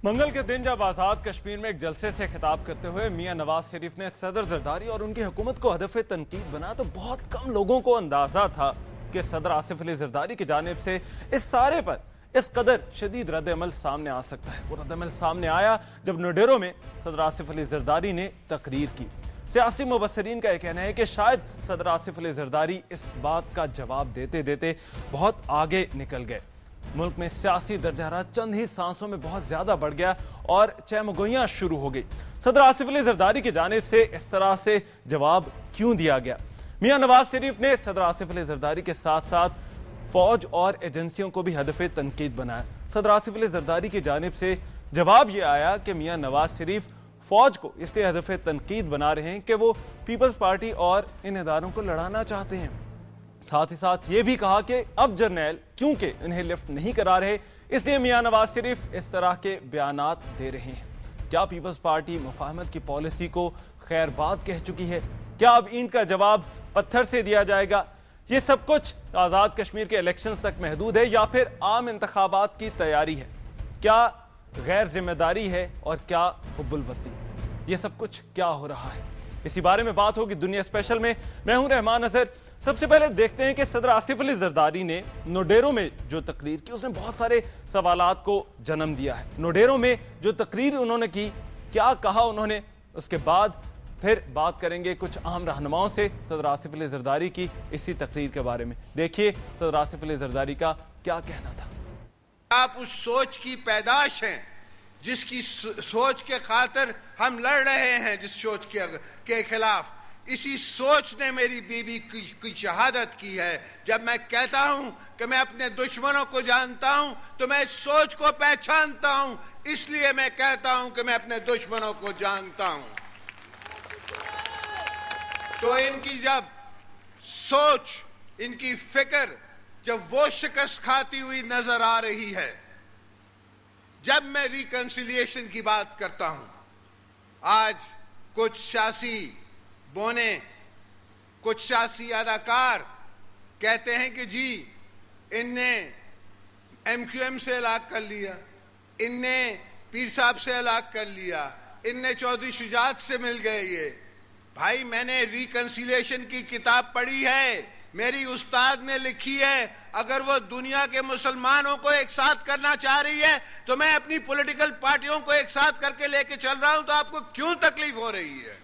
منگل کے دن جب آزاد کشمیر میں ایک جلسے سے خطاب کرتے ہوئے میاں نواز شریف نے صدر زرداری اور ان کی حکومت کو ہدف تنقید بنا تو بہت کم لوگوں کو اندازہ تھا کہ صدر آصف علی زرداری کی جانب سے اس سارے پر اس قدر شدید رد عمل سامنے آ سکتا ہے۔ وہ رد عمل سامنے آیا جب نوڈیرو میں صدر آصف علی زرداری نے تقریر کی۔ سیاسی مبصرین کا یہ کہنا ہے کہ شاید صدر آصف علی زرداری اس بات کا جواب دیتے دیتے بہت آگے نکل گئے۔ ملک میں سیاسی درجہ حرارت چند ہی سانسوں میں بہت زیادہ بڑھ گیا اور چہمگوئیاں شروع ہو گئی۔ صدر آصف علی زرداری کی جانب سے اس طرح سے جواب کیوں دیا گیا؟ میاں نواز شریف نے صدر آصف علی زرداری کے ساتھ ساتھ فوج اور ایجنسیوں کو بھی ہدف تنقید بنایا۔ صدر آصف علی زرداری کی جانب سے جواب یہ آیا کہ میاں نواز شریف فوج کو اس لیے ہدف تنقید بنا رہے ہیں کہ وہ پیپلز پارٹی اور ان اداروں کو لڑانا چاہتے ہیں۔ ساتھ ہی ساتھ یہ بھی کہا کہ اب جرنیل کیونکہ انہیں لفٹ نہیں کرا رہے اس لیے میاں نواز شریف اس طرح کے بیانات دے رہے ہیں۔ کیا پیپلز پارٹی مفاہمت کی پالیسی کو خیر بات کہہ چکی ہے؟ کیا اب اینٹ کا جواب پتھر سے دیا جائے گا؟ یہ سب کچھ آزاد کشمیر کے الیکشنز تک محدود ہے یا پھر عام انتخابات کی تیاری ہے؟ کیا غیر ذمہ داری ہے اور کیا حب الوطنی؟ یہ سب کچھ کیا ہو رہا ہے؟ اسی بارے میں بات ہوگی دنیا اسپیشل میں۔ میں ہوں رحمان اظہر۔ سب سے پہلے دیکھتے ہیں کہ صدر آصف علی زرداری نے نوڈیرو میں جو تقریر کی اس نے بہت سارے سوالات کو جنم دیا ہے۔ نوڈیرو میں جو تقریر انہوں نے کی، کیا کہا انہوں نے، اس کے بعد پھر بات کریں گے کچھ اہم رہنماؤں سے صدر آصف علی زرداری کی اسی تقریر کے بارے میں۔ دیکھیے صدر آصف علی زرداری کا کیا کہنا تھا۔ آپ اس سوچ کی پیداش ہیں جس کی سوچ کے خاطر ہم لڑ رہے ہیں، جس سوچ کے خلاف اسی سوچ نے میری بیوی کی شہادت کی ہے۔ جب میں کہتا ہوں کہ میں اپنے دشمنوں کو جانتا ہوں تو میں اس سوچ کو پہچانتا ہوں، اس لیے میں کہتا ہوں کہ میں اپنے دشمنوں کو جانتا ہوں۔ تو ان کی جب سوچ، ان کی فکر جب وہ شکست کھاتی ہوئی نظر آ رہی ہے، جب میں ریکنسیلیشن کی بات کرتا ہوں، آج کچھ سیاسی بونے، کچھ سیاسی اداکار کہتے ہیں کہ جی ان نے ایم کیو ایم سے الگ کر لیا، ان نے پیر صاحب سے الگ کر لیا، ان نے چودھری شجاعت سے مل گئے۔ یہ بھائی میں نے ریکنسیلیشن کی کتاب پڑھی ہے، میری استاد نے لکھی ہے۔ اگر وہ دنیا کے مسلمانوں کو ایک ساتھ کرنا چاہ رہی ہے تو میں اپنی پولیٹیکل پارٹیوں کو ایک ساتھ کر کے لے کے چل رہا ہوں، تو آپ کو کیوں تکلیف ہو رہی ہے؟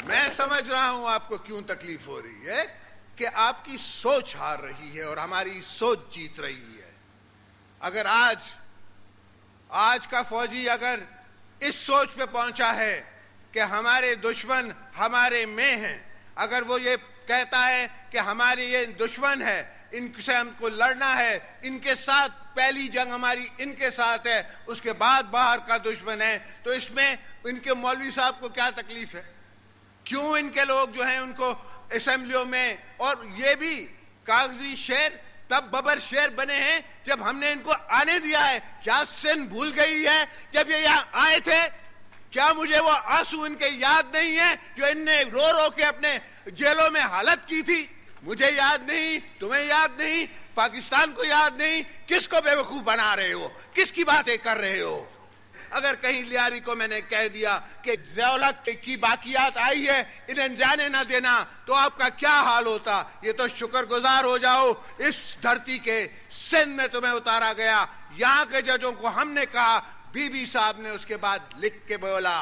میں سمجھ رہا ہوں آپ کو کیوں تکلیف ہو رہی ہے، کہ آپ کی سوچ ہار رہی ہے اور ہماری سوچ جیت رہی ہے۔ اگر آج کا فوجی اگر اس سوچ پہ پہنچا ہے کہ ہمارے دشمن ہمارے میں ہیں، اگر وہ یہ کہتا ہے کہ ہمارے یہ دشمن ہے، ان سے ہم کو لڑنا ہے، ان کے ساتھ پہلی جنگ ہماری ان کے ساتھ ہے، اس کے بعد باہر کا دشمن ہے، تو اس میں ان کے مولوی صاحب کو کیا تکلیف ہے؟ کیوں ان کے لوگ جو ہیں ان کو اسمبلیوں میں، اور یہ بھی کاغذی شعر تب ببر شعر بنے ہیں جب ہم نے ان کو آنے دیا ہے۔ کیا سن بھول گئی ہے جب یہ یہاں آئے تھے؟ کیا مجھے وہ آنسو ان کے یاد نہیں ہیں جو ان نے رو رو کے اپنے جیلوں میں حالت کی تھی؟ مجھے یاد نہیں، تمہیں یاد نہیں، پاکستان کو یاد نہیں۔ کس کو بے وقوف بنا رہے ہو؟ کس کی باتیں کر رہے ہو؟ اگر کہیں لیاری کو میں نے کہہ دیا کہ ضیاءالحق کی باقیات آئی ہے، انہیں جانے نہ دینا، تو آپ کا کیا حال ہوتا؟ یہ تو شکر گزار ہو جاؤ اس دھرتی کے سندھ میں تمہیں اتارا گیا۔ یہاں کے ججوں کو ہم نے کہا، بی بی صاحب نے اس کے بعد لکھ کے بولا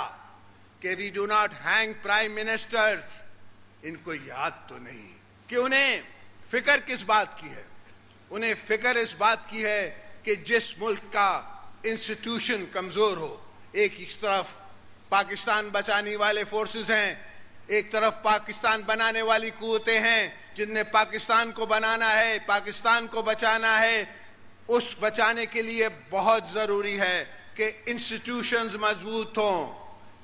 کہ we do not hang prime ministers. ان کو یاد تو نہیں کہ انہیں فکر کس بات کی ہے؟ انہیں فکر اس بات کی ہے کہ جس ملک کا انسٹیٹیوشن کمزور ہو، ایک طرف پاکستان بچانے والے فورسز ہیں، ایک طرف پاکستان بنانے والی قوتیں ہیں جن نے پاکستان کو بنانا ہے، پاکستان کو بچانا ہے۔ اس بچانے کے لیے بہت ضروری ہے کہ انسٹیٹیوشنز مضبوط ہوں۔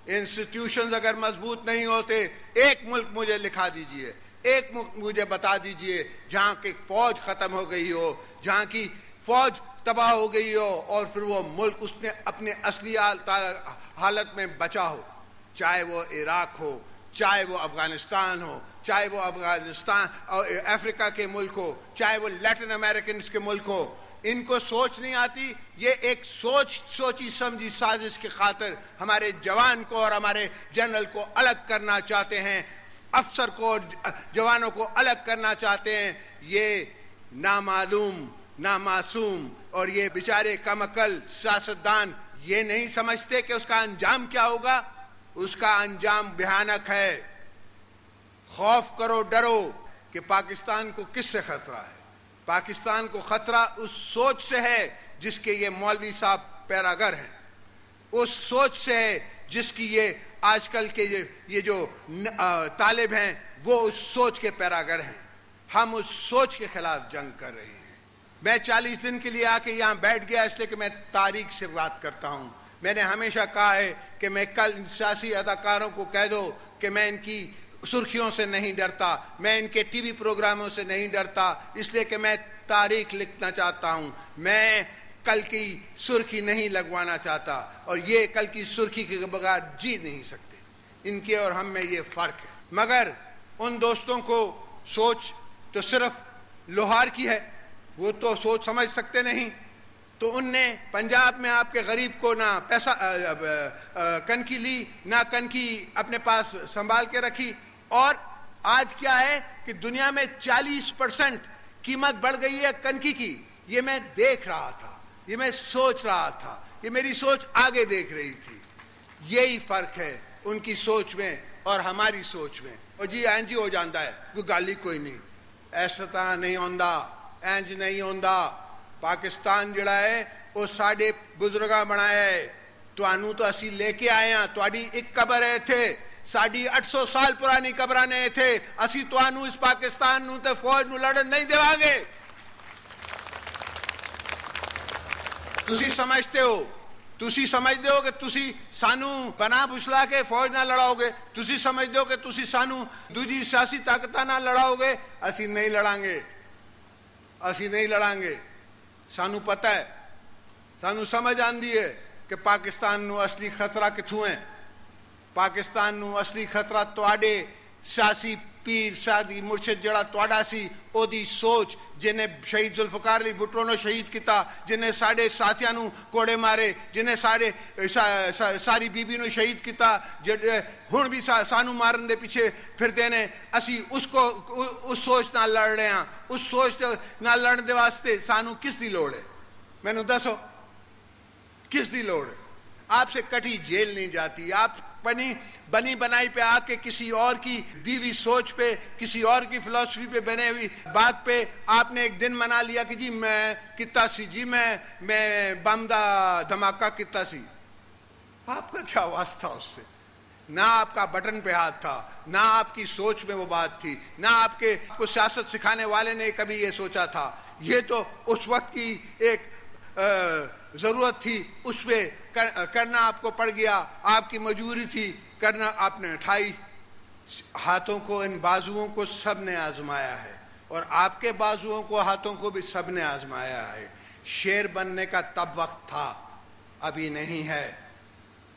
انسٹیٹیوشنز اگر مضبوط نہیں ہوتے، ایک ملک مجھے لکھا دیجئے، ایک ملک مجھے بتا دیجئے جہاں کی فوج ختم ہو گئی ہو، جہاں کی فوج تباہ ہو گئی ہو اور پھر وہ ملک اس نے اپنے اصلی حالت میں بچا ہو، چاہے وہ عراق ہو، چاہے وہ افغانستان ہو، چاہے وہ افریقہ کے ملک ہو، چاہے وہ لیٹن امریکنز کے ملک ہو۔ ان کو سوچ نہیں آتی. یہ ایک سوچی سمجھی سازش کی خاطر ہمارے جوان کو اور ہمارے جنرل کو الگ کرنا چاہتے ہیں, افسر کو اور جوانوں کو الگ کرنا چاہتے ہیں. یہ نامعلوم, نامعصوم اور یہ بیچارے کم عقل سیاستدان یہ نہیں سمجھتے کہ اس کا انجام کیا ہوگا. اس کا انجام بھیانک ہے. خوف کرو, ڈرو کہ پاکستان کو کس سے خطرہ ہے. پاکستان کو خطرہ اس سوچ سے ہے جس کے یہ مولوی صاحب پیراگر ہیں, اس سوچ سے ہے جس کی یہ آج کل کے یہ جو طالب ہیں وہ اس سوچ کے پیراگر ہیں. ہم اس سوچ کے خلاف جنگ کر رہے ہیں. میں 40 دن کے لیے آ کے یہاں بیٹھ گیا اس لیے کہ میں تاریخ سے بات کرتا ہوں. میں نے ہمیشہ کہا ہے کہ میں کل سیاسی اداکاروں کو کہہ دو کہ میں ان کی سرخیوں سے نہیں ڈرتا, میں ان کے ٹی وی پروگراموں سے نہیں ڈرتا, اس لیے کہ میں تاریخ لکھنا چاہتا ہوں. میں کل کی سرخی نہیں لگوانا چاہتا, اور یہ کل کی سرخی کے بغیر جی نہیں سکتے. ان کے اور ہم میں یہ فرق ہے. مگر ان دوستوں کو سوچ تو صرف لوہار کی ہے, وہ تو سوچ سمجھ سکتے نہیں. تو ان نے پنجاب میں آپ کے غریب کو نہ پیسہ کنکی لی, نہ کنکی اپنے پاس سنبھال کے رکھی. اور آج کیا ہے کہ دنیا میں 40% قیمت بڑھ گئی ہے کنکی کی. یہ میں دیکھ رہا تھا, یہ میں سوچ رہا تھا, یہ میری سوچ آگے دیکھ رہی تھی. یہی فرق ہے ان کی سوچ میں اور ہماری سوچ میں. اور جی اینج ہو جاتا ہے, کوئی گالی کوئی نہیں, ایسا نہیں ہوندا, اینج نہیں ہوندا. پاکستان جڑا ہے وہ ساڈے بزرگاں بنایا ہے. تانوں تو اسی لے کے آئے ہیں, تہاڈی ایک قبر ہے تھے, ساڈی 800 سال پرانی قبراں نے تھے. اسی تانوں اس پاکستان نوں تے فوج نوں لڑن نہیں دیواں گے. تسی سمجھتے ہو کہ تسی سانو بنا بسلا کے فوج نہ لڑاؤ گے. تسی سمجھتے ہو کہ تسی سانو دوجی سیاسی طاقتاں نہ لڑاؤ گے. اسی نہیں لڑاں گے, اسی نہیں لڑاں گے. سانو پتہ ہے, سانو سمجھ آندی ہے کہ پاکستان نو اصلی خطرہ کتھوں ہے. پاکستان نو اصلی خطرہ تواڈے سیاسی پیر شادی مرشد جڑا تواڈا سی او دی سوچ, جنہیں شہید ذوالفقار علی بھٹو نو شہید کیتا, جنہیں ساڈے ساتھیاں نو کوڑے مارے, جنہیں ساری بی بی نو شہید کیتا, ہن بھی سانو مارن دے پیچھے پھر دینے. اسی اس سوچ نال لڑ رہے ہیں. اس سوچ نال لڑن دے واسطے سانو کس دی لوڑ ہے؟ مینوں دسو کس دی لوڑ ہے؟ آپ سے کٹی جیل نہیں جاتی. آپ بنی بنائی پہ آ کے کسی اور کی دیوی سوچ پہ, کسی اور کی فلسفی پہ بنے ہوئی بات پہ آپ نے ایک دن منا لیا کہ جی میں کتا سی, جی میں بم دا دھماکہ کتا سی. آپ کا کیا واسطہ اس سے؟ نہ آپ کا بٹن پہ ہاتھ تھا, نہ آپ کی سوچ میں وہ بات تھی, نہ آپ کو سیاست سکھانے والے نے کبھی یہ سوچا تھا. یہ تو اس وقت کی ایک ضرورت تھی, اس پہ کرنا آپ کو پڑ گیا, آپ کی مجبوری تھی کرنا, آپ نے اٹھائی. ہاتھوں کو, ان بازوؤں کو سب نے آزمایا ہے, اور آپ کے بازوؤں کو ہاتھوں کو بھی سب نے آزمایا ہے. شیر بننے کا تب وقت تھا, ابھی نہیں ہے.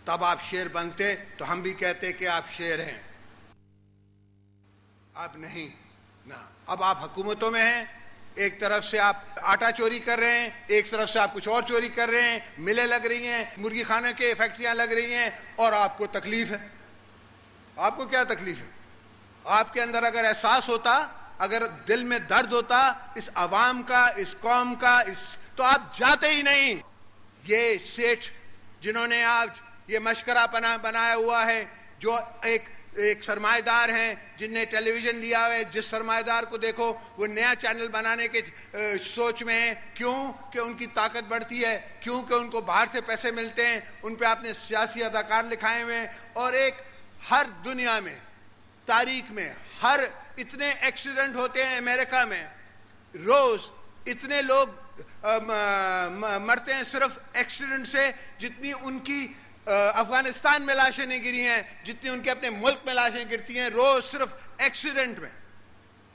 تب آپ شیر بنتے تو ہم بھی کہتے کہ آپ شیر ہیں. اب نہیں نہ, اب آپ حکومتوں میں ہیں, ایک طرف سے آپ آٹا چوری کر رہے ہیں, ایک طرف سے آپ کچھ اور چوری کر رہے ہیں, ملیں لگ رہی ہیں, مرغی خانے کے فیکٹریاں لگ رہی ہیں, اور آپ کو تکلیف ہے. آپ کو کیا تکلیف ہے؟ آپ کے اندر اگر احساس ہوتا, اگر دل میں درد ہوتا اس عوام کا, اس قوم کا, تو آپ جاتے ہی نہیں. یہ سیٹھ جنہوں نے آج یہ مشکرہ بنایا ہوا ہے, جو ایک سرمایہ دار ہیں جن نے ٹیلی ویژن لیا ہے, جس سرمایہ دار کو دیکھو وہ نیا چینل بنانے کے سوچ میں ہے. کیوں کہ ان کی طاقت بڑھتی ہے, کیوں کہ ان کو باہر سے پیسے ملتے ہیں, ان پہ آپ نے سیاسی اداکار لکھائے ہوئے ہیں. اور ایک ہر دنیا میں, تاریخ میں ہر اتنے ایکسیڈنٹ ہوتے ہیں امریکہ میں, روز اتنے لوگ مرتے ہیں صرف ایکسیڈنٹ سے جتنی ان کی افغانستان میں لاشیں نہیں گری ہیں, جتنی ان کے اپنے ملک میں لاشیں گرتی ہیں روز صرف ایکسیڈنٹ میں.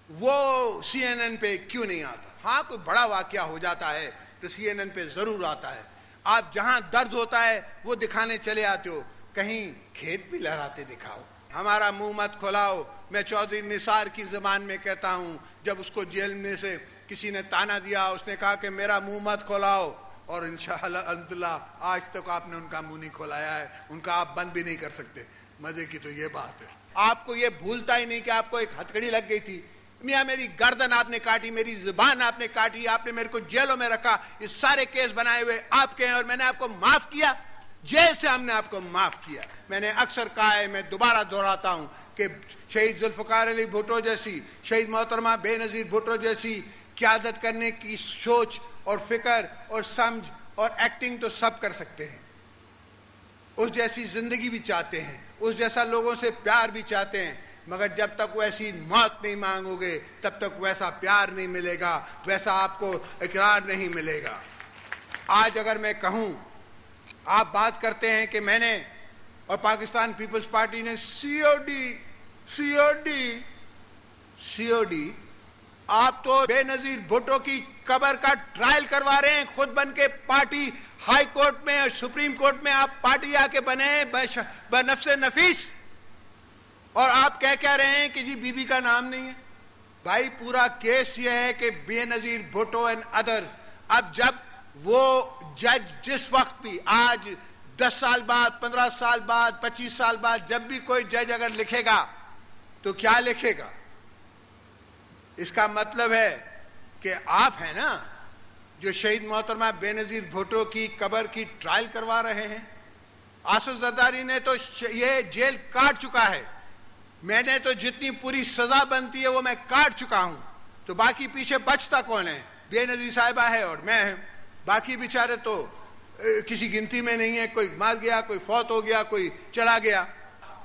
وہ سی این این پہ کیوں نہیں آتا؟ ہاں کوئی بڑا واقعہ ہو جاتا ہے تو سی این این پہ ضرور آتا ہے. آپ جہاں درد ہوتا ہے وہ دکھانے چلے آتے ہو, کہیں کھیت بھی لہراتے دکھاؤ. ہمارا منہ مت کھلاؤ. میں چودھری نثار کی زبان میں کہتا ہوں, جب اس کو جیل میں سے کسی نے تانا دیا, اس نے کہا کہ میرا منہ مت کھولاؤ, اور انشاءاللہ الحمدللہ آج تک آپ نے ان کا منہ نہیں کھولایا ہے, ان کا آپ بند بھی نہیں کر سکتے. مزے کی تو یہ بات ہے, آپ کو یہ بھولتا ہی نہیں کہ آپ کو ایک ہتھکڑی لگ گئی تھی. میاں میری گردن آپ نے کاٹی, میری زبان آپ نے کاٹی, آپ نے میرے کو جیلوں میں رکھا, یہ سارے کیس بنائے ہوئے آپ کے ہیں, اور میں نے آپ کو معاف کیا. جیل سے ہم نے آپ کو معاف کیا. میں نے اکثر کہا ہے, میں دوبارہ دہراتا ہوں کہ شہید ذوالفقار علی بھٹو جیسی, شہید محترمہ بے نظیر بھٹو جیسی قیادت کرنے کی سوچ اور فکر اور سمجھ اور ایکٹنگ تو سب کر سکتے ہیں. اس جیسی زندگی بھی چاہتے ہیں, اس جیسا لوگوں سے پیار بھی چاہتے ہیں, مگر جب تک ویسی موت نہیں مانگو گے تب تک ویسا پیار نہیں ملے گا, ویسا آپ کو اقرار نہیں ملے گا. آج اگر میں کہوں, آپ بات کرتے ہیں کہ میں نے اور پاکستان پیپلز پارٹی نے سی او ڈی, آپ تو بے نظیر بھٹو کی قبر کا ٹرائل کروا رہے ہیں خود بن کے. پارٹی ہائی کورٹ میں اور سپریم کورٹ میں آپ پارٹی آ کے بنے بنفس نفیس, اور آپ کہہ رہے ہیں کہ جی بی بی کا نام نہیں ہے. بھائی پورا کیس یہ ہے کہ بے نظیر بھٹو اینڈ ادرز, اب جب وہ جج جس وقت بھی, آج 10 سال بعد, 15 سال بعد, 25 سال بعد, جب بھی کوئی جج اگر لکھے گا تو کیا لکھے گا؟ اس کا مطلب ہے کہ آپ ہیں نا جو شہید محترمہ بے نظیر بھٹو کی قبر کی ٹرائل کروا رہے ہیں. آصف زرداری نے تو یہ جیل کاٹ چکا ہے, میں نے تو جتنی پوری سزا بنتی ہے وہ میں کاٹ چکا ہوں, تو باقی پیچھے بچتا کون ہے؟ بے نظیر صاحبہ ہے اور میں, باقی بیچارے تو کسی گنتی میں نہیں ہے. کوئی مر گیا, کوئی فوت ہو گیا, کوئی چلا گیا.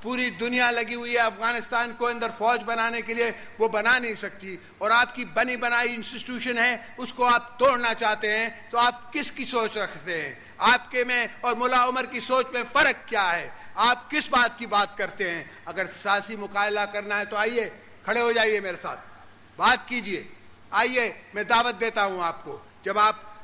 پوری دنیا لگی ہوئی ہے افغانستان کو اندر فوج بنانے کے لیے, وہ بنا نہیں سکتی, اور آپ کی بنی بنائی انسٹیٹیوشن ہے اس کو آپ توڑنا چاہتے ہیں. تو آپ کس کی سوچ رکھتے ہیں؟ آپ کے میں اور ملا عمر کی سوچ میں فرق کیا ہے؟ آپ کس بات کی بات کرتے ہیں؟ اگر سیاسی مقابلہ کرنا ہے تو آئیے, کھڑے ہو جائیے, میرے ساتھ بات کیجئے. آئیے, میں دعوت دیتا ہوں آپ کو.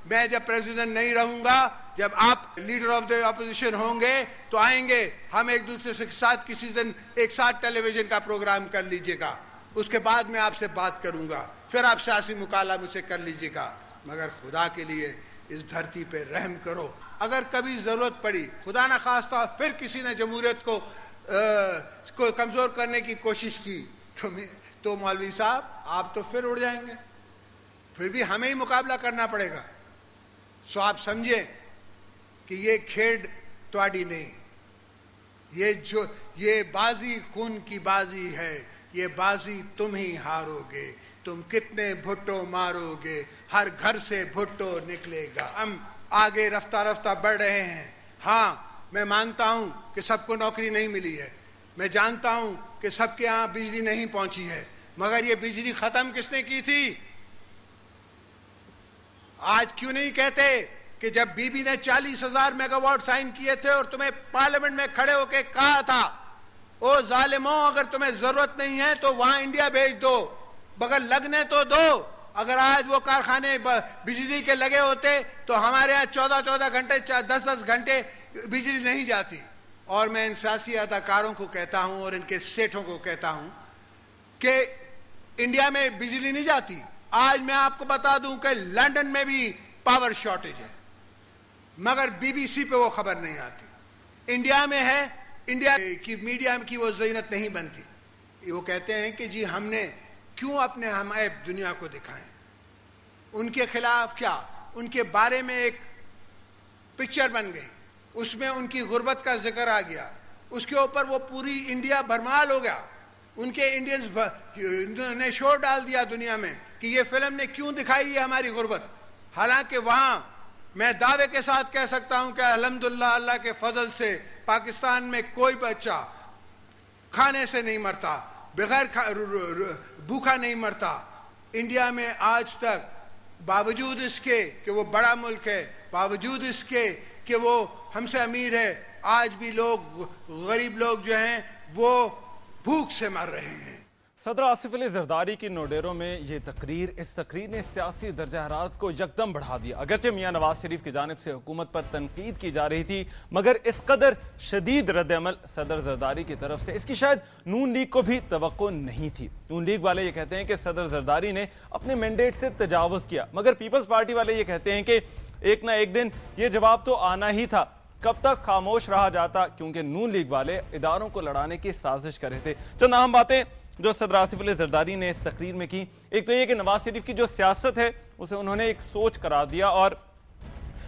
میں جب پریزیڈنٹ نہیں رہوں گا, جب آپ لیڈر آف دی اپوزیشن ہوں گے تو آئیں گے, ہم ایک دوسرے کے ساتھ کسی دن ایک ساتھ ٹیلی ویژن کا پروگرام کر لیجئے گا. اس کے بعد میں آپ سے بات کروں گا, پھر آپ سیاسی مکالمہ مجھ سے کر لیجئے گا. مگر خدا کے لیے اس دھرتی پہ رحم کرو. اگر کبھی ضرورت پڑی, خدا نہ خواستہ پھر کسی نے جمہوریت کو کمزور کرنے کی کوشش کی, تو مولوی صاحب آپ تو پھر اڑ جائیں گے, پھر بھی ہمیں ہی مقابلہ کرنا پڑے گا. سو آپ سمجھیں کہ یہ کھیڈ تواڈی نہیں, یہ بازی خون کی بازی ہے, یہ بازی تم ہی ہارو گے. تم کتنے بھٹو مارو گے, ہر گھر سے بھٹو نکلے گا. ہم آگے رفتہ رفتہ بڑھ رہے ہیں. ہاں میں مانتا ہوں کہ سب کو نوکری نہیں ملی ہے, میں جانتا ہوں کہ سب کے ہاں بجلی نہیں پہنچی ہے, مگر یہ بجلی ختم کس نے کی تھی؟ آج کیوں نہیں کہتے کہ جب بی بی نے 40,000 میگا واٹ سائن کیے تھے اور تمہیں پارلیمنٹ میں کھڑے ہو کے کہا تھا, او ظالموں اگر تمہیں ضرورت نہیں ہے تو وہاں انڈیا بھیج دو, مگر لگنے تو دو. اگر آج وہ کارخانے بجلی کے لگے ہوتے تو ہمارے یہاں 14 گھنٹے 10 گھنٹے بجلی نہیں جاتی. اور میں ان سیاسی اداکاروں کو کہتا ہوں اور ان کے سیٹھوں کو کہتا ہوں کہ انڈیا میں بجلی نہیں جاتی. آج میں آپ کو بتا دوں کہ لندن میں بھی پاور شارٹیج ہے, مگر بی بی سی پہ وہ خبر نہیں آتی. انڈیا میں ہے, انڈیا کی میڈیا کی وہ زینت نہیں بنتی. وہ کہتے ہیں کہ جی ہم نے کیوں اپنے ہمائے دنیا کو دکھائیں, ان کے خلاف کیا, ان کے بارے میں ایک پکچر بن گئی, اس میں ان کی غربت کا ذکر آ گیا, اس کے اوپر وہ پوری انڈیا بھرمال ہو گیا. ان کے انڈینز نے شور ڈال دیا دنیا میں کہ یہ فلم نے کیوں دکھائی ہے ہماری غربت. حالانکہ وہاں میں دعوے کے ساتھ کہہ سکتا ہوں کہ الحمدللہ اللہ کے فضل سے پاکستان میں کوئی بچہ کھانے سے نہیں مرتا, بغیر بھوکا نہیں مرتا. انڈیا میں آج تک باوجود اس کے کہ وہ بڑا ملک ہے, باوجود اس کے کہ وہ ہم سے امیر ہے, آج بھی لوگ غریب لوگ جو ہیں وہ بھوک سے مر رہے ہیں. صدر آصف علی زرداری کی نوڈیرو میں یہ تقریر، اس تقریر نے سیاسی درجہ حرارت کو یکدم بڑھا دیا۔ اگرچہ میاں نواز شریف کی جانب سے حکومت پر تنقید کی جا رہی تھی، مگر اس قدر شدید رد عمل صدر زرداری کی طرف سے اس کی شاید نون لیگ کو بھی توقع نہیں تھی۔ نون لیگ والے یہ کہتے ہیں کہ صدر زرداری نے اپنے مینڈیٹ سے تجاوز کیا، مگر پیپلز پارٹی والے یہ کہتے ہیں کہ ایک نہ ایک دن یہ جواب تو آنا ہی تھا۔ کب تک خاموش رہا جاتا، کیونکہ نون لیگ والے اداروں کو لڑانے کی سازش کر رہے تھے۔ چند اہم باتیں جو صدر آصف علی زرداری نے اس تقریر میں کی، ایک تو یہ کہ نواز شریف کی جو سیاست ہے اسے انہوں نے ایک سوچ قرار دیا، اور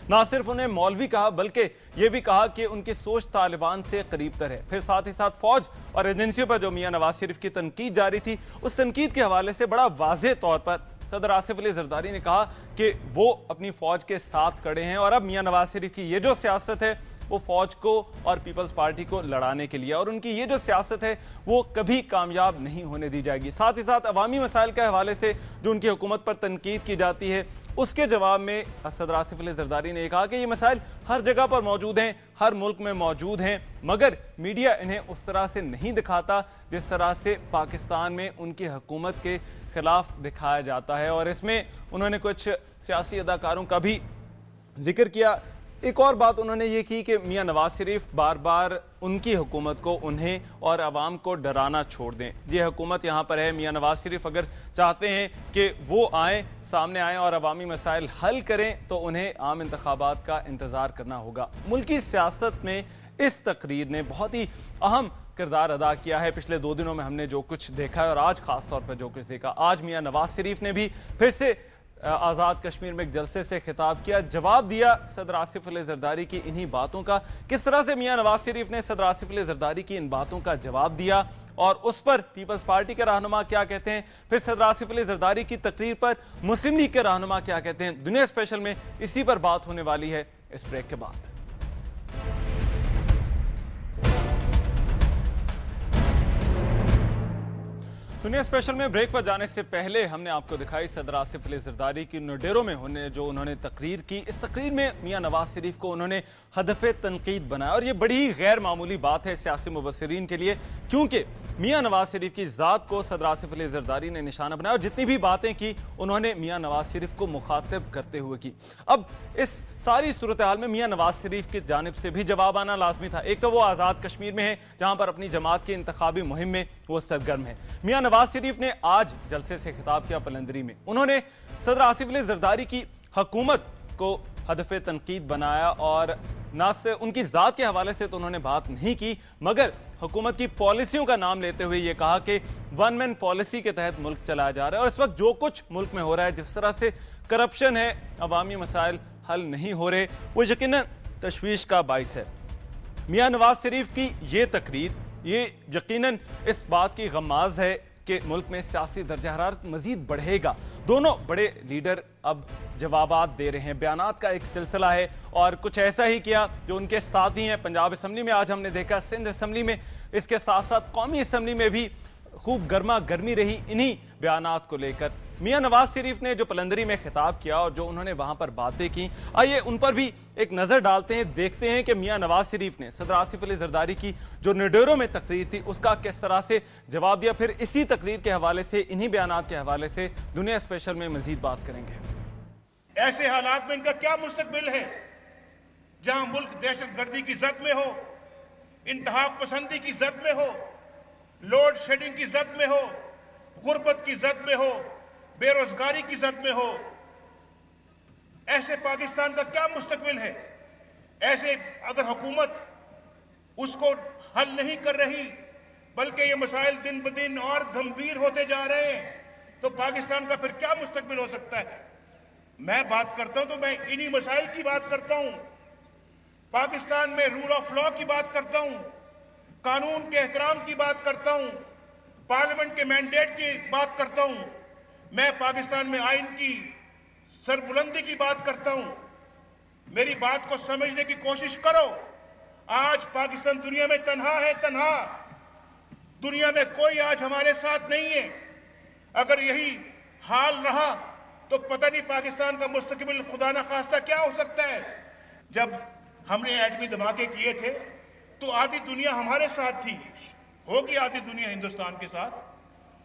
نہ صرف انہیں مولوی کہا بلکہ یہ بھی کہا کہ ان کی سوچ طالبان سے قریب تر ہے۔ پھر ساتھ ہی ساتھ فوج اور ایجنسیوں پر جو میاں نواز شریف کی تنقید جاری تھی، اس تنقید کے حوالے سے بڑا واضح طور پر صدر آصف علی زرداری نے کہا کہ وہ اپنی فوج کے ساتھ کھڑے ہیں، اور اب میاں نواز شریف کی یہ جو سیاست ہے وہ فوج کو اور پیپلز پارٹی کو لڑانے کے لیے، اور ان کی یہ جو سیاست ہے وہ کبھی کامیاب نہیں ہونے دی جائے گی۔ ساتھ ہی ساتھ عوامی مسائل کے حوالے سے جو ان کی حکومت پر تنقید کی جاتی ہے، اس کے جواب میں صدر آصف علی زرداری نے کہا کہ یہ مسائل ہر جگہ پر موجود ہیں، ہر ملک میں موجود ہیں، مگر میڈیا انہیں اس طرح سے نہیں دکھاتا جس طرح سے پاکستان میں ان کی حکومت کے خلاف دکھایا جاتا ہے۔ اور اس میں انہوں نے کچھ سیاسی اداکاروں کا بھی ذکر کیا۔ ایک اور بات انہوں نے یہ کی کہ میاں نواز شریف بار بار ان کی حکومت کو، انہیں اور عوام کو ڈرانا چھوڑ دیں۔ یہ حکومت یہاں پر ہے، میاں نواز شریف اگر چاہتے ہیں کہ وہ آئیں، سامنے آئیں اور عوامی مسائل حل کریں تو انہیں عام انتخابات کا انتظار کرنا ہوگا۔ ملکی سیاست میں اس تقریر نے بہت ہی اہم کردار ادا کیا ہے۔ پچھلے 2 دنوں میں ہم نے جو کچھ دیکھا ہے اور آج خاص طور پر جو کچھ دیکھا، آج میاں نواز شریف نے بھی پھر سے آزاد کشمیر میں ایک جلسے سے خطاب کیا، جواب دیا صدر آصف علی زرداری کی انہی باتوں کا۔ کس طرح سے میاں نواز شریف نے صدر آصف علی زرداری کی ان باتوں کا جواب دیا اور اس پر پیپلز پارٹی کے رہنما کیا کہتے ہیں، پھر صدر آصف علی زرداری کی تقریر پر مسلم لیگ کے رہنما کیا کہتے ہیں، دنیا اسپیشل میں اسی پر بات ہونے والی ہے اس بریک کے بعد۔ دنیا اسپیشل میں بریک پر جانے سے پہلے ہم نے آپ کو دکھائی صدر آصف علی زرداری کی نوڈیرو میں جو انہوں نے تقریر کی۔ اس تقریر میں میاں نواز شریف کو انہوں نے ہدف تنقید بنایا، اور یہ بڑی ہی غیر معمولی بات ہے سیاسی مبصرین کے لیے، کیونکہ میاں نواز شریف کی ذات کو صدر آصف علی زرداری نے نشانہ بنایا، اور جتنی بھی باتیں کی انہوں نے میاں نواز شریف کو مخاطب کرتے ہوئے کی۔ اب اس ساری صورتحال میں میاں نواز شریف کی جانب سے بھی جواب آنا لازمی تھا۔ ایک تو وہ آزاد کشمیر میں ہے جہاں پر اپنی جماعت کی انتخابی مہم میں وہ سرگرم ہے۔ میاں نواز شریف نے آج جلسے سے خطاب کیا پلندری میں، انہوں نے صدر آصف علی زرداری کی حکومت کو ہدف تنقید بنایا، اور نہ سے ان کی ذات کے حوالے سے تو انہوں نے بات نہیں کی، مگر حکومت کی پالیسیوں کا نام لیتے ہوئے یہ کہا کہ ون مین پالیسی کے تحت ملک چلایا جا رہا ہے، اور اس وقت جو کچھ ملک میں ہو رہا ہے، جس طرح سے کرپشن ہے، عوامی مسائل حل نہیں ہو رہے، وہ یقیناً تشویش کا باعث ہے۔ میاں نواز شریف کی یہ تقریر یہ یقیناً اس بات کی غماز ہے کہ ملک میں سیاسی درجہ حرارت مزید بڑھے گا۔ دونوں بڑے لیڈر اب جوابات دے رہے ہیں، بیانات کا ایک سلسلہ ہے، اور کچھ ایسا ہی کیا جو ان کے ساتھی ہیں پنجاب اسمبلی میں آج ہم نے دیکھا، سندھ اسمبلی میں، اس کے ساتھ ساتھ قومی اسمبلی میں بھی خوب گرما گرمی رہی انہی بیانات کو لے کر۔ میاں نواز شریف نے جو پلندری میں خطاب کیا اور جو انہوں نے وہاں پر باتیں کی، آئیے ان پر بھی ایک نظر ڈالتے ہیں، دیکھتے ہیں کہ میاں نواز شریف نے صدر آصف علی زرداری کی جو نوڈیرو میں تقریر تھی اس کا کس طرح سے جواب دیا۔ پھر اسی تقریر کے حوالے سے، انہی بیانات کے حوالے سے دنیا اسپیشل میں مزید بات کریں گے۔ ایسے حالات میں ان کا کیا مستقبل ہے جہاں ملک دہشت گردی کی زد میں ہو، انتہا پسندی کی زد میں ہو، لوڈ شیڈنگ کی زد میں ہو، غربت کی زد میں ہو، بے روزگاری کی زد میں ہو۔ ایسے پاکستان کا کیا مستقبل ہے؟ ایسے اگر حکومت اس کو حل نہیں کر رہی بلکہ یہ مسائل دن بدن اور گمبھیر ہوتے جا رہے ہیں تو پاکستان کا پھر کیا مستقبل ہو سکتا ہے؟ میں بات کرتا ہوں تو میں انہی مسائل کی بات کرتا ہوں، پاکستان میں رول آف لا کی بات کرتا ہوں، قانون کے احترام کی بات کرتا ہوں، پارلیمنٹ کے مینڈیٹ کی بات کرتا ہوں، میں پاکستان میں آئین کی سربلندی کی بات کرتا ہوں۔ میری بات کو سمجھنے کی کوشش کرو۔ آج پاکستان دنیا میں تنہا ہے، تنہا۔ دنیا میں کوئی آج ہمارے ساتھ نہیں ہے۔ اگر یہی حال رہا تو پتہ نہیں پاکستان کا مستقبل خدا نہ خواستہ کیا ہو سکتا ہے۔ جب ہم نے ایٹمی دھماکے کیے تھے تو آدھی دنیا ہمارے ساتھ تھی، ہوگی آدھی دنیا ہندوستان کے ساتھ،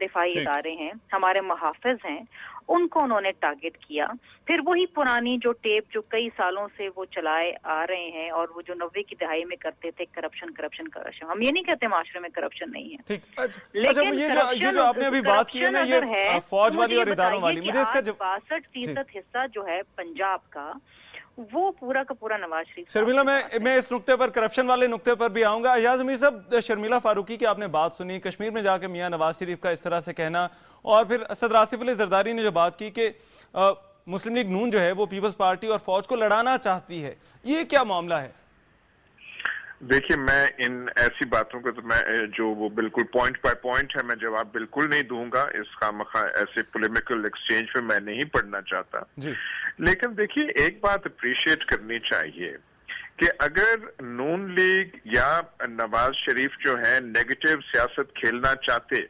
دفاعی ادارے ہیں, ہمارے محافظ ہیں, ان کو انہوں نے ٹارگٹ کیا. پھر وہی پرانی جو ٹیپ جو کئی سالوں سے وہ چلائے آ رہے ہیں, اور وہ جو 90 کی دہائی میں کرتے تھے, کرپشن. ہم یہ نہیں کہتے معاشرے میں کرپشن نہیں ہے, لیکن یہ جو آپ نے ابھی بات کی ہے نا, یہ فوج والی اور اداروں والی, مجھے اس کا 62% حصہ جو ہے پنجاب کا, وہ پورا کا پورا نواز شریف. شرمیلا, میں اس نقطے پر, کرپشن والے نقطے پر بھی آؤں گا. ایاز امیر صاحب, شرمیلا فاروقی کی آپ نے بات سنی, کشمیر میں جا کے میاں نواز شریف کا اس طرح سے کہنا, اور پھر صدر آصف علی زرداری نے جو بات کی کہ مسلم لیگ نون جو ہے وہ پیپلز پارٹی اور فوج کو لڑانا چاہتی ہے, یہ کیا معاملہ ہے؟ دیکھیے, میں ان ایسی باتوں کو تو میں جو وہ بالکل پوائنٹ بائی پوائنٹ ہے, میں جواب بالکل نہیں دوں گا. اس خامخواہ ایسے پولیمیکل ایکسچینج میں میں نہیں پڑھنا چاہتا. لیکن دیکھیے, ایک بات اپریشیٹ کرنی چاہیے کہ اگر نون لیگ یا نواز شریف جو ہے نیگیٹو سیاست کھیلنا چاہتے,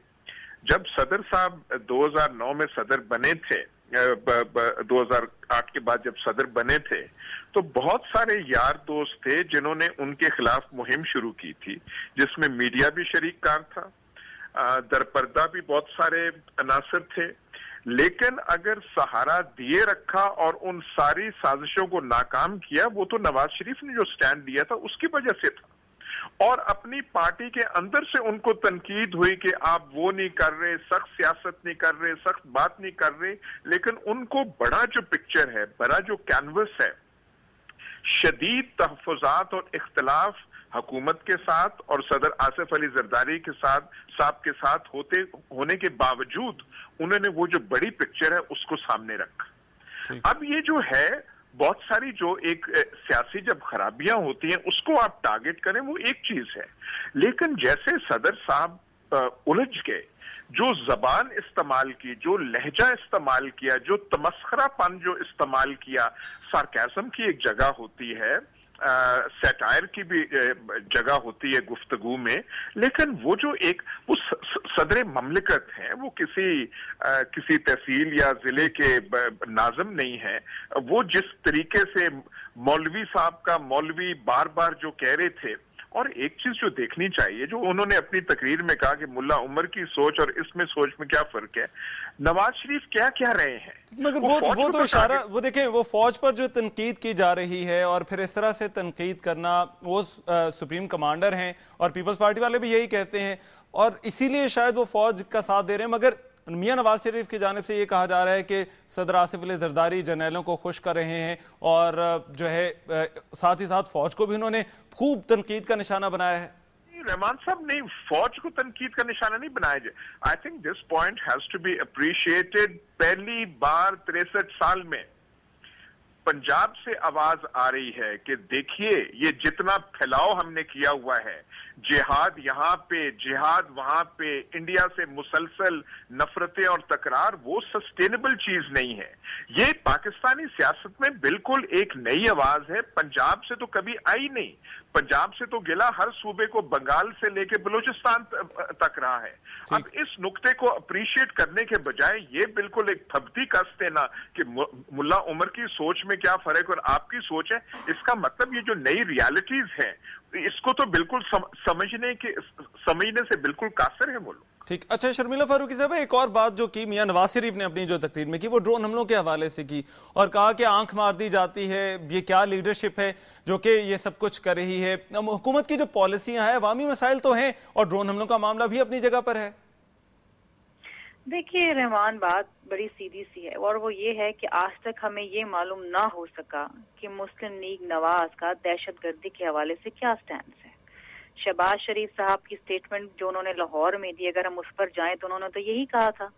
جب صدر صاحب 2009 میں صدر بنے تھے, 2008 کے بعد جب صدر بنے تھے, تو بہت سارے یار دوست تھے جنہوں نے ان کے خلاف مہم شروع کی تھی, جس میں میڈیا بھی شریک کار تھا, درپردہ بھی بہت سارے عناصر تھے. لیکن اگر سہارا دیے رکھا اور ان ساری سازشوں کو ناکام کیا, وہ تو نواز شریف نے جو سٹینڈ لیا تھا اس کی وجہ سے تھا. اور اپنی پارٹی کے اندر سے ان کو تنقید ہوئی کہ آپ وہ نہیں کر رہے, سخت سیاست نہیں کر رہے, سخت بات نہیں کر رہے. لیکن ان کو بڑا جو پکچر ہے, بڑا جو کینوس ہے, شدید تحفظات اور اختلاف حکومت کے ساتھ اور صدر آصف علی زرداری کے ساتھ صاحب کے ساتھ ہونے کے باوجود انہوں نے وہ جو بڑی پکچر ہے اس کو سامنے رکھا. اب یہ جو ہے, بہت ساری جو ایک سیاسی جب خرابیاں ہوتی ہیں اس کو آپ ٹارگٹ کریں, وہ ایک چیز ہے. لیکن جیسے صدر صاحب الجھ گئے, جو زبان استعمال کی, جو لہجہ استعمال کیا, جو تمسخرہ پن جو استعمال کیا, سارکیزم کی ایک جگہ ہوتی ہے, سیٹائر کی بھی جگہ ہوتی ہے گفتگو میں, لیکن وہ جو ایک وہ صدر مملکت ہیں, وہ کسی تحصیل یا ضلع کے ناظم نہیں ہیں. وہ جس طریقے سے مولوی صاحب کا مولوی بار بار جو کہہ رہے تھے, اور ایک چیز جو دیکھنی چاہیے, جو انہوں نے اپنی تقریر میں کہا کہ ملا عمر کی سوچ اور اس میں سوچ میں کیا فرق ہے, نواز شریف کیا کہہ رہے ہیں. مگر وہ تو اشارہ, وہ دیکھیں, وہ فوج پر جو تنقید کی جا رہی ہے, اور پھر اس طرح سے تنقید کرنا, وہ سپریم کمانڈر ہیں اور پیپلز پارٹی والے بھی یہی کہتے ہیں, اور اسی لیے شاید وہ فوج کا ساتھ دے رہے ہیں. مگر میاں نواز شریف کی جانب سے یہ کہا جا رہا ہے کہ صدر آصف علی زرداری جرنیلوں کو خوش کر رہے ہیں, اور جو ہے ساتھ ہی ساتھ فوج کو بھی انہوں نے خوب تنقید کا نشانہ بنایا ہے. رحمان صاحب, نہیں, فوج کو تنقید کا نشانہ نہیں بنایا جائے. I think this point has to be appreciated. پہلی بار 63 سال میں پنجاب سے آواز آ رہی ہے کہ دیکھیے, یہ جتنا پھیلاؤ ہم نے کیا ہوا ہے, جہاد یہاں پہ, جہاد وہاں پہ, انڈیا سے مسلسل نفرتیں اور تکرار, وہ سسٹینیبل چیز نہیں ہے. یہ پاکستانی سیاست میں بالکل ایک نئی آواز ہے. پنجاب سے تو کبھی آئی نہیں. پنجاب سے تو گلا ہر صوبے کو, بنگال سے لے کے بلوچستان تک رہا ہے. اب اس نقطے کو اپریشیٹ کرنے کے بجائے یہ بالکل ایک تھبتی کس دینا کہ ملا عمر کی سوچ میں کیا فرق اور آپ کی سوچ ہے, اس کا مطلب یہ جو نئی ریالٹیز ہیں اس کو تو بالکل سمجھنے سے بالکل قاصر ہے ملک. ٹھیک. اچھا شرمیلا فاروقی صاحب, ایک اور بات جو کی میاں نواز شریف نے اپنی جو تقریر میں کی, وہ ڈرون حملوں کے حوالے سے کی, اور کہا کہ آنکھ مار دی جاتی ہے, یہ کیا لیڈرشپ ہے جو کہ یہ سب کچھ کر رہی ہے. حکومت کی جو پالیسیاں ہیں, عوامی مسائل تو ہیں, اور ڈرون حملوں کا معاملہ بھی اپنی جگہ پر ہے. دیکھیے رحمان, بات بڑی سیدھی سی ہے, اور وہ یہ ہے کہ آج تک ہمیں یہ معلوم نہ ہو سکا کہ مسلم لیگ نواز کا دہشت گردی کے حوالے سے کیا سٹینڈ ہے. شہباز شریف صاحب کی سٹیٹمنٹ جو انہوں نے لاہور میں دی, اگر ہم اس پر جائیں تو انہوں نے تو یہی کہا تھا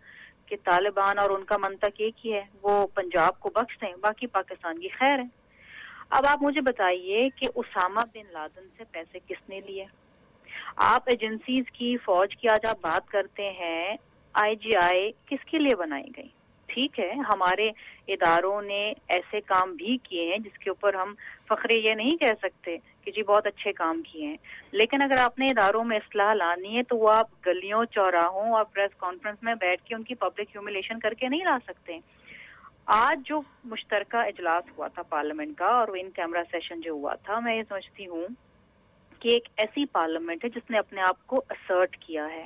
کہ طالبان اور ان کا منطق ایک ہی ہے, وہ پنجاب کو بخش دیں, باقی پاکستان کی خیر ہے. اب آپ مجھے بتائیے کہ اسامہ بن لادن سے پیسے کس نے لیے؟ آپ ایجنسیز کی, فوج کی آج آپ بات کرتے ہیں, آئی جی آئی کس کے لیے بنائی گئی؟ ٹھیک ہے, ہمارے اداروں نے ایسے کام بھی کیے ہیں جس کے اوپر ہم فخر یہ نہیں کہہ سکتے کہ جی بہت اچھے کام کیے ہیں, لیکن اگر آپ نے اداروں میں اصلاح لانی ہے تو وہ آپ گلیوں, چوراہوں اور پریس کانفرنس میں بیٹھ کے ان کی پبلک ہیوملیشن کر کے نہیں لا سکتے. آج جو مشترکہ اجلاس ہوا تھا پارلیمنٹ کا, اور ان کیمرہ سیشن جو ہوا تھا, میں یہ سمجھتی ہوں کہ ایک ایسی پارلیمنٹ ہے جس نے اپنے آپ کو اسرٹ کیا ہے.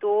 2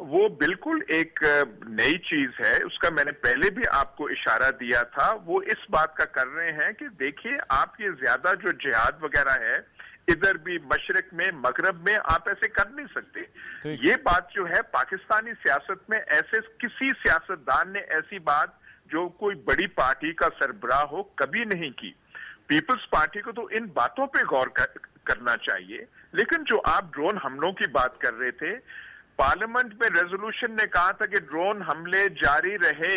وہ بالکل ایک نئی چیز ہے. اس کا میں نے پہلے بھی آپ کو اشارہ دیا تھا. وہ اس بات کا کر رہے ہیں کہ دیکھیے آپ یہ زیادہ جو جہاد وغیرہ ہے ادھر بھی مشرق میں مغرب میں آپ ایسے کر نہیں سکتے. یہ بات جو ہے پاکستانی سیاست میں ایسے کسی سیاستدان نے ایسی بات جو کوئی بڑی پارٹی کا سربراہ ہو کبھی نہیں کی. پیپلز پارٹی کو تو ان باتوں پہ غور کرنا چاہیے. لیکن جو آپ ڈرون حملوں کی بات کر رہے تھے, پارلیمنٹ میں ریزولوشن نے کہا تھا کہ ڈرون حملے جاری رہے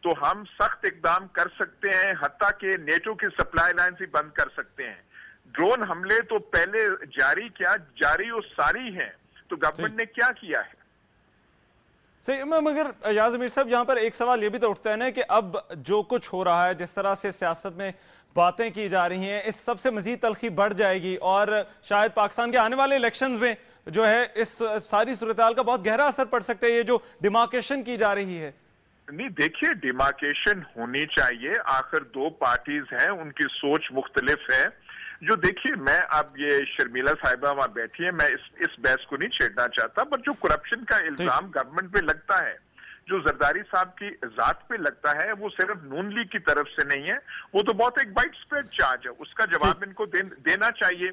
تو ہم سخت اقدام کر سکتے ہیں, حتیٰ کہ نیٹو کی سپلائی لائن بھی بند کر سکتے ہیں. ڈرون حملے تو پہلے جاری اور ساری ہیں, تو گورنمنٹ نے کیا کیا ہے؟ صحیح. مگر ایاز امیر صاحب یہاں پر ایک سوال یہ بھی تو اٹھتا ہے نا کہ اب جو کچھ ہو رہا ہے, جس طرح سے سیاست میں باتیں کی جا رہی ہیں, اس سب سے مزید تلخی بڑھ جائے گی اور شاید پاکستان کے آنے والے الیکشنز میں جو ہے اس ساری صورتحال کا بہت گہرا اثر پڑ سکتا ہے, یہ جو ڈیمارکیشن کی جا رہی ہے. نہیں دیکھیے, ڈیمارکیشن ہونی چاہیے. آخر دو پارٹیز ہیں, ان کی سوچ مختلف ہے. جو دیکھیے میں اب یہ شرمیلا صاحبہ وہاں بیٹھی ہے, میں اس بحث کو نہیں چھیڑنا چاہتا, پر جو کرپشن کا الزام گورنمنٹ پہ لگتا ہے, جو زرداری صاحب کی ذات پہ لگتا ہے, وہ صرف نون لیگ کی طرف سے نہیں ہے, وہ تو بہت ایک وائڈ اسپریڈ چارج ہے. اس کا جواب ان کو دینا چاہیے.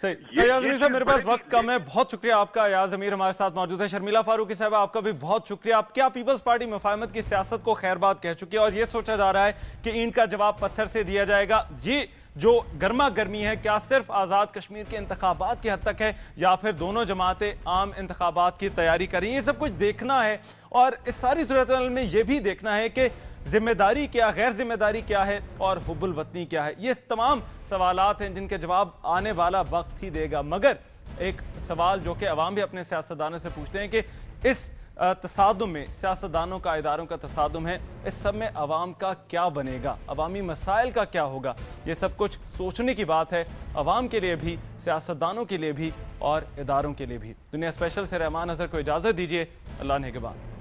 ایاز امیر صاحب میرے پاس وقت کم ہے, بہت شکریہ آپ کا. ایاز امیر ہمارے ساتھ موجود ہے. شرمیلا فاروقی صاحبہ آپ کا بھی بہت شکریہ. آپ کیا پیپلز پارٹی مفاہمت کی سیاست کو خیر بات کہہ چکی ہے اور یہ سوچا جا رہا ہے کہ اینٹ کا جواب پتھر سے دیا جائے گا. یہ جو گرما گرمی ہے کیا صرف آزاد کشمیر کے انتخابات کی حد تک ہے یا پھر دونوں جماعتیں عام انتخابات کی تیاری کر رہی ہیں؟ یہ سب کچھ دیکھنا ہے اور اس ساری صورتحال میں یہ بھی دیکھنا ہے کہ ذمہ داری کیا, غیر ذمہ داری کیا ہے اور حب الوطنی کیا ہے. یہ تمام سوالات ہیں جن کے جواب آنے والا وقت ہی دے گا. مگر ایک سوال جو کہ عوام بھی اپنے سیاستدانوں سے پوچھتے ہیں کہ اس تصادم میں, سیاستدانوں کا اداروں کا تصادم ہے, اس سب میں عوام کا کیا بنے گا, عوامی مسائل کا کیا ہوگا. یہ سب کچھ سوچنے کی بات ہے, عوام کے لیے بھی, سیاستدانوں کے لیے بھی اور اداروں کے لیے بھی. دنیا اسپیشل سے رحمان اظہر کو اجازت دیجیے. اللہ نگہبان.